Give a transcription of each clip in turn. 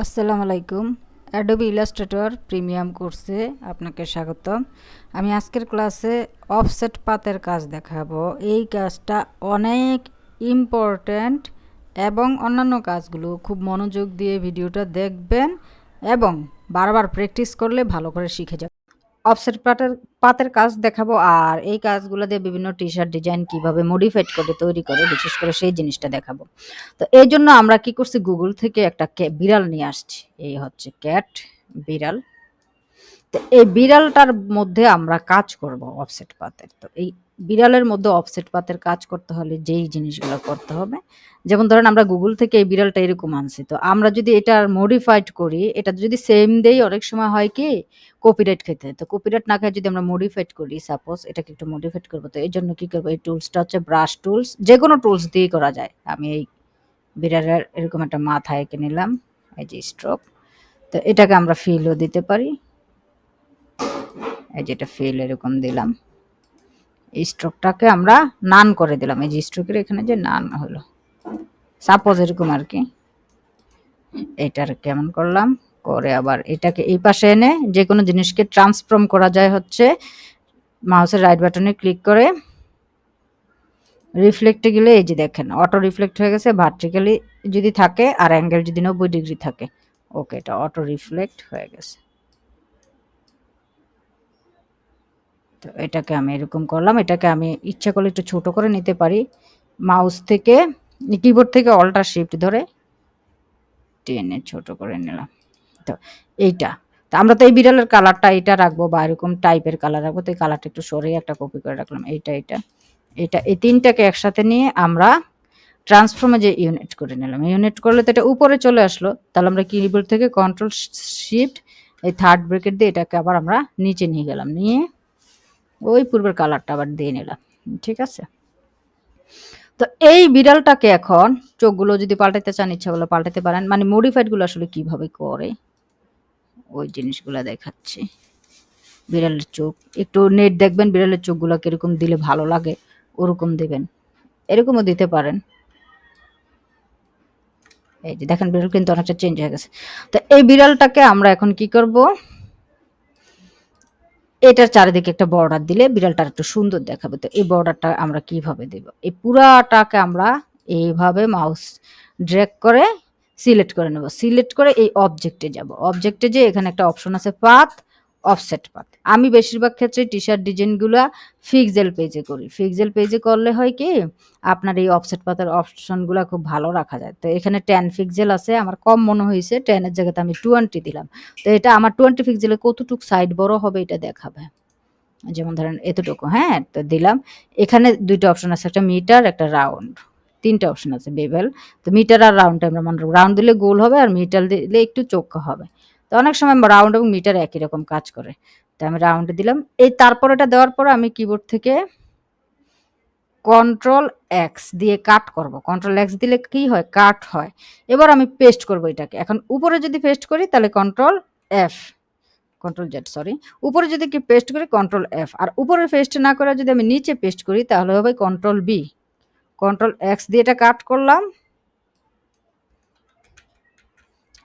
আসসালামু আলাইকুম। Adobe Illustrator premium কোর্সে আপনাকে স্বাগতম। আমি আজকের ক্লাসে অফসেট পাতের কাজ দেখাবো। এই কাজটা অনেক ইম্পর্ট্যান্ট এবং অন্যান্য কাজগুলো খুব মনোযোগ দিয়ে ভিডিওটা দেখবেন এবং বারবার প্র্যাকটিস করলে ভালো করে শিখে যাবেন। অফসেট পাতের কাজ দেখাবো, আর এই কাজগুলো দিয়ে বিভিন্ন টি-শার্ট ডিজাইন কিভাবে মডিফাইড করে তৈরি করে, বিশেষ করে সেই জিনিসটা দেখাবো। তো এই জন্য আমরা কি করছি, গুগল থেকে একটা বিড়াল নিয়ে আসছি। এই হচ্ছে ক্যাট, বিড়াল। তো এই বিড়ালটার মধ্যে আমরা কাজ করব অফসেট পাতের। তো এই বিড়ালের মধ্যে অফসেট পাতের কাজ করতে হলে যেই জিনিসগুলো করতে হবে, যেমন ধরেন আমরা গুগল থেকে এই বিড়ালটা এরকম আনছি, তো আমরা যদি এটার মডিফাইড করি, এটা যদি সেম দেই, অনেক সময় হয় কি কপিরাইট খেতে হয়। তো কপিরাইট না খেয়ে যদি আমরা মডিফাইড করি, সাপোজ এটাকে একটু মডিফাইড করবো, তো এই জন্য কি করবো, এই টুলসটা হচ্ছে ব্রাশ টুলস, যে কোনো টুলস দিয়ে করা যায়। আমি এই বিড়ালের এরকম একটা মাথা এঁকে নিলাম, এই যে স্ট্রোক। তো এটাকে আমরা ফিলও দিতে পারি, এই যে এটা ফিল এরকম দিলাম। এই স্ট্রোকটাকে আমরা নান করে দিলাম, এই যে স্ট্রোকের এখানে যে নান হলো, সাপোজ এরকম আর কি। এটার কেমন করলাম করে, আবার এটাকে এই পাশে এনে যে কোনো জিনিসকে ট্রান্সফর্ম করা যায় হচ্ছে মাউসের রাইট বাটনে ক্লিক করে। রিফ্লেক্টে গেলে এই যে দেখেন অটো রিফ্লেক্ট হয়ে গেছে, ভার্টিক্যালি যদি থাকে আর অ্যাঙ্গেল যদি 90 ডিগ্রি থাকে, ওকে, এটা অটো রিফ্লেক্ট হয়ে গেছে। তো এটাকে আমি এরকম করলাম, এটাকে আমি ইচ্ছা করলে একটু ছোট করে নিতে পারি। মাউস থেকে, কিবোর্ড থেকে অল্টার শিফট ধরে টেনে ছোট করে নিলাম। তো এইটা, তো আমরা তো এই বিড়ালের কালারটা এটা রাখবো বা এরকম টাইপের কালার রাখবো, তো এই কালারটা একটু সরিয়ে একটা কপি করে রাখলাম। এইটা এটা এটা এই তিনটাকে একসাথে নিয়ে আমরা ট্রান্সফর্মে যে ইউনিট করে নিলাম। ইউনিট করলে তো এটা উপরে চলে আসলো, তাহলে আমরা কিবোর্ড থেকে কন্ট্রোল শিফট এই থার্ড ব্রেকেট দিয়ে এটাকে আবার আমরা নিচে নিয়ে গেলাম, নিয়ে ওই পূর্বের কালারটা আবার দিয়ে নিলাম। ঠিক আছে। তো এই বিড়ালটাকে এখন চোখগুলো যদি পাল্টাতে চান, ইচ্ছাগুলো পাল্টাতে পারেন, মানে মডিফাইড গুলো আসলে কিভাবে করে ওই জিনিসগুলো দেখাচ্ছি। বিড়ালের চোখ একটু নেট দেখবেন, বিড়ালের চোখগুলো কিরকম দিলে ভালো লাগে ওরকম দিবেন, এরকমও দিতে পারেন। এই যে দেখেন বিড়াল কিন্তু অনেকটা চেঞ্জ হয়ে গেছে। তো এই বিড়ালটাকে আমরা এখন কি করব, এটার চারিদিকে একটা বর্ডার দিলে বিড়ালটা একটু সুন্দর দেখাবে। তো এই বর্ডারটা আমরা কিভাবে দেব, এই পুরাটাকে আমরা এইভাবে মাউস ড্র্যাগ করে সিলেক্ট করে নেব। সিলেক্ট করে এই অবজেক্টে যাব, অবজেক্টে যে এখানে একটা অপশন আছে পাথ, অফসেট পাথ। আমি বেশিরভাগ ক্ষেত্রে টি-শার্ট ডিজাইনগুলো ফিক্সেল পেজে করি। ফিক্সেল পেজে করলে হয় কি, আপনার এই অফসেট পাথের অপশনগুলো খুব ভালো রাখা যায়। তো এখানে 10 পিক্সেল আছে, আমার কম মনে হয়েছে, 10 এর জায়গাতে আমি 20 দিলাম। তো এটা আমার 20 পিক্সেলে কতটুকু সাইড বড় হবে এটা দেখাবে। যেমন ধরেন এতটুকু, হ্যাঁ, তো দিলাম। এখানে দুইটা অপশন আছে, একটা মিটার, একটা রাউন্ড, তিনটা অপশন আছে বেভেল। তো মিটার আর রাউন্ড আমরা মনে রাখবো, রাউন্ড দিলে গোল হবে আর মিটার দিলে একটু চোখা হবে। তো অনেক সময় রাউন্ড এবং মিটার একই রকম কাজ করে। তো আমি রাউন্ডে দিলাম। এই তারপর এটা দেওয়ার পর আমি কিবোর্ড থেকে কন্ট্রোল এক্স দিয়ে কাট করব। কন্ট্রোল এক্স দিলে কি হয়, কাট হয়। এবার আমি পেস্ট করব এটাকে। এখন উপরে যদি পেস্ট করি তাহলে control F, control Z sorry. উপরে যদি কি পেস্ট করি কন্ট্রোল এফ, আর উপরে পেস্ট না করে যদি আমি নিচে পেস্ট করি তাহলে হবে কন্ট্রোল বি। কন্ট্রোল এক্স দিয়ে এটা কাট করলাম।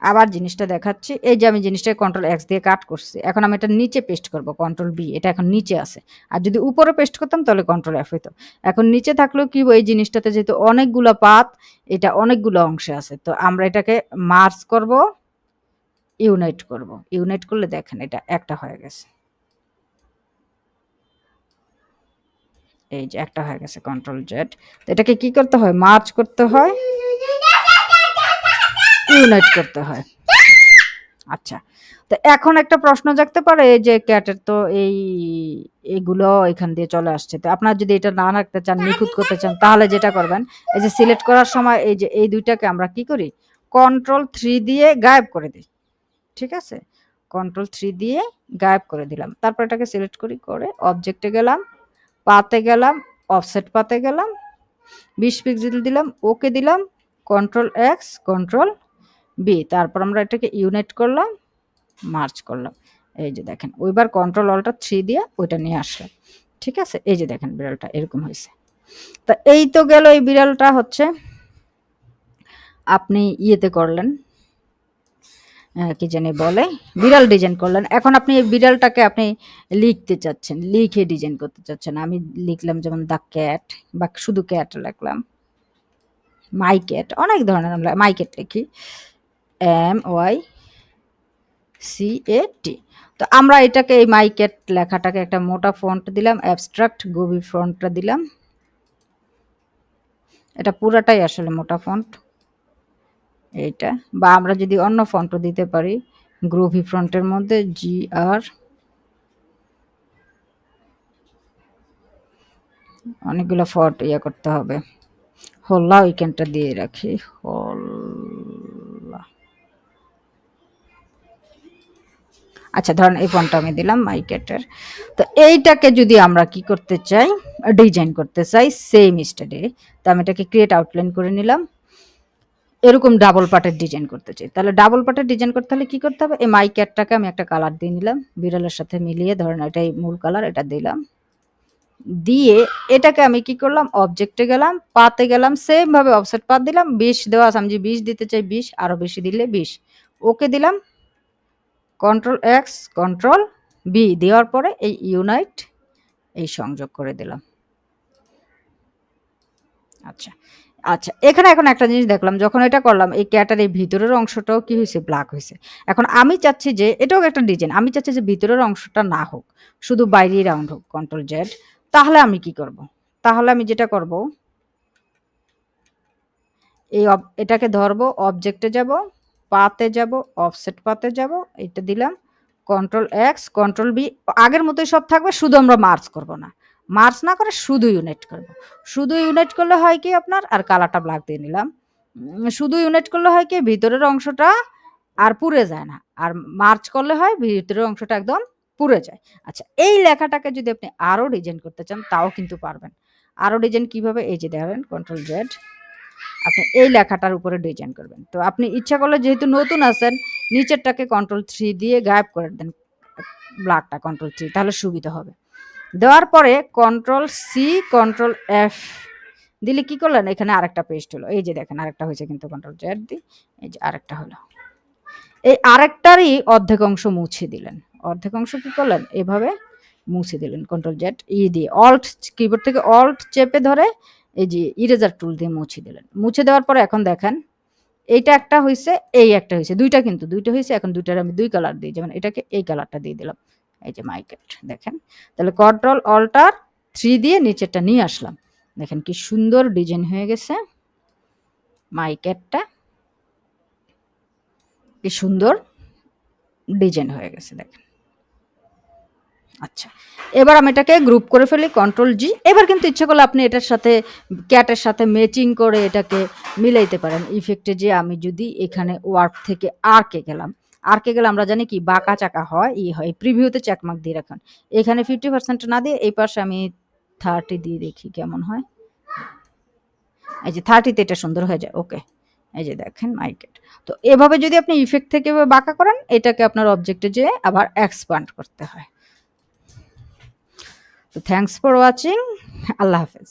আবার জিনিসটা দেখাচ্ছি, এই যে আমি জিনিসটা কন্ট্রোল এক্স দিয়ে কাট করছি, এখন আমি এটা নিচে পেস্ট করব কন্ট্রোল বি, এটা এখন নিচে আছে। আর যদি উপরে পেস্ট করতাম তাহলে কন্ট্রোল এফ হইতো। এখন নিচে থাকলেও কি, এই জিনিসটাতে যেহেতু অনেকগুলো পাত, এটা অনেকগুলো অংশে আছে, তো আমরা এটাকে মার্জ করব, ইউনাইট করব। ইউনাইট করলে দেখেন এটা একটা হয়ে গেছে, এই যে একটা হয়ে গেছে কন্ট্রোল জেড। তো এটাকে কি করতে হয়, মার্জ করতে হয়, ইউনাইট করতে হয়। আচ্ছা, তো এখন একটা প্রশ্ন জাগতে পারে যে ক্যাটের তো এইগুলো এখান দিয়ে চলে আসছে, তো আপনারা যদি এটা না রাখতে চান, নিখুঁত করতে চান, তাহলে যেটা করবেন, এই যে সিলেক্ট করার সময় এই যে এই দুইটাকে আমরা কি করি, কন্ট্রোল 3 দিয়ে গায়েব করে দিই। ঠিক আছে, কন্ট্রোল 3 দিয়ে গায়েব করে দিলাম। তারপর এটাকে সিলেক্ট করি, করে অবজেক্টে গেলাম, পাতে গেলাম, অফসেট পাতে গেলাম, 20 পিক্সেল দিলাম, ওকে দিলাম, কন্ট্রোল এক্স, কন্ট্রোল বি, তারপর আমরা এটাকে ইউনাইট করলাম, মার্চ করলাম। এই যে দেখেন ওইবার কন্ট্রোল অল্টার 3 দিয়ে ওইটা নিয়ে আসলাম। ঠিক আছে, এই যে দেখেন বিড়ালটা এরকম হয়েছে। তা এই তো গেল, এই বিড়ালটা হচ্ছে আপনি ইয়েতে করলেন, কি জানি বলে, বিড়াল ডিজাইন করলেন। এখন আপনি এই বিড়ালটাকে আপনি লিখতে চাচ্ছেন, লিখে ডিজাইন করতে চাচ্ছেন। আমি লিখলাম যেমন দ্য ক্যাট, বা শুধু ক্যাট লিখলাম, মাই ক্যাট, অনেক ধরনের আমরা মাই ক্যাট লিখি, MYCAT। তো আমরা এটাকে এই মাই ক্যাট লেখাটাকে একটা মোটা ফন্ট দিলাম, অ্যাবস্ট্রাক্ট গভীর ফন্টটা দিলাম, এটা পুরাটাই আসলে মোটা ফন্ট এইটা, বা আমরা যদি অন্য ফন্টও দিতে পারি গ্রোভি ফন্টের মধ্যে, GR, অনেকগুলো ফন্ট করতে হবে। হোল্লা উইকেন্ডটা দিয়ে রাখি, হোল্লা। আচ্ছা, ধরেন এই ফন্টটা আমি দিলাম মাই ক্যাটের। তো এইটাকে যদি আমরা কি করতে চাই, ডিজাইন করতে চাই সেম স্টাইলে, তো আমি এটাকে ক্রিয়েট আউটলাইন করে নিলাম। এরকম ডাবল পার্টের ডিজাইন করতে চাই, তাহলে ডাবল পার্টের ডিজাইন করতে হলে কি করতে হবে, এই মাই ক্যাটটাকে আমি একটা কালার দিয়ে নিলাম বিড়ালের সাথে মিলিয়ে, ধরেন এটাই মূল কালার, এটা দিলাম। দিয়ে এটাকে আমি কি করলাম, অবজেক্টে গেলাম, পাতে গেলাম, সেম ভাবে অফসেট পাত দিলাম, 20 দেওয়া আছে, আমি যে 20 দিতে চাই 20, আরো বেশি দিলে 20, ওকে দিলাম। Ctrl+X Ctrl+B দেওয়ার পরে এই ইউনাইট এই সংযোগ করে দিলাম। আচ্ছা আচ্ছা, এখানে এখন একটা জিনিস দেখলাম, যখন এটা করলাম এই ক্যাটার এই ভিতরের অংশটাও কি হয়েছে, ব্ল্যাক হয়েছে। এখন আমি চাচ্ছি যে এটাও একটা ডিজাইন, আমি চাচ্ছি যে ভিতরের অংশটা না হোক, শুধু বাইরেই রাউন্ড হোক, Ctrl+Z। তাহলে আমি কি করব, তাহলে আমি যেটা করব, এই এটাকে ধরবো, অবজেক্টে যাব, পাতে যাব, অফসেট পাতে যাব, এটা দিলাম, Ctrl+X Ctrl+B, আগের মতোই সব থাকবে, শুধু আমরা মার্জ করব না, মার্জ না করে শুধু ইউনাইট করব। শুধু ইউনাইট করলে হয় কি আপনার, আর কালারটা ব্ল্যাক দিয়ে নিলাম, শুধু ইউনাইট করলে হয় কি ভিতরের অংশটা আর পুড়ে যায় না, আর মার্চ করলে হয় ভিতরের অংশটা একদম পুড়ে যায়। আচ্ছা, এই লেখাটাকে যদি আপনি আরো ডিজাইন করতে চান তাও কিন্তু পারবেন। আরো ডিজাইন কিভাবে, এই যে দেখেন Ctrl+Z, আপনি এই লেখাটার উপরে ডিজাইন করবেন। তো আপনি ইচ্ছা করলে, যেহেতু নতুন আছেন, নিচেরটাকে Ctrl+3 দিয়ে গায়েব করে দেন, ব্ল্যাকটা Ctrl+3, তাহলে সুবিধা হবে। দেওয়ার পরে Ctrl+C Ctrl+F দিলে কি করলেন, এখানে আরেকটা পেস্ট হলো, এই যে দেখেন আরেকটা হয়েছে কিন্তু, Ctrl+Z দিই, এই যে আরেকটা হলো। এই আরেকটারই অর্ধেক অংশ মুছে দিলেন, অর্ধেক অংশ কি করলেন, এভাবে মুছে দিলেন Ctrl+Z দিয়ে, অল্ট কিবোর্ড থেকে অল্ট চেপে ধরে এই যে ইরেজার টুল দিয়ে মুছে দিলেন। মুছে দেওয়ার পরে এখন দেখেন এইটা একটা হয়েছে, এই একটা হয়েছে, দুইটা কিন্তু দুইটা হয়েছে। এখন দুইটার আমি দুই কালার দিই, যেমন এটাকে এই কালারটা দিয়ে দিলাম, এই যে মাই ক্যাট, দেখেন। তাহলে Ctrl+Alt+3 দিয়ে নিচেরটা নিয়ে আসলাম, দেখেন কি সুন্দর ডিজাইন হয়ে গেছে মাই ক্যাটটা, কি সুন্দর ডিজাইন হয়ে গেছে দেখেন। আচ্ছা, এবার আমি এটাকে গ্রুপ করে ফেলি, Ctrl+G। এবার কিন্তু ইচ্ছে করলে আপনি এটার সাথে ক্যাটের সাথে ম্যাচিং করে এটাকে মিলাইতে পারেন। ইফেক্টে যে আমি যদি এখানে ওয়ার্ক থেকে আর্কে গেলাম, আর্কে গেলে আমরা জানি কি বাঁকা চাকা হয়, হয় প্রিভিউতে চেকমার্ক দিয়ে রাখুন, এখানে 50% না দিয়ে এই পাশে আমি 30 দিয়ে দেখি কেমন হয়। এই যে 30তে এটা সুন্দর হয়ে যায়, ওকে। এই যে দেখেন মাই ক্যাট। তো এভাবে যদি আপনি ইফেক্ট থেকে বাঁকা করেন, এটাকে আপনার অবজেক্টে যেয়ে আবার এক্সপান্ড করতে হয়। তো থ্যাংকস ফর ওয়াচিং, আল্লাহ হাফেজ।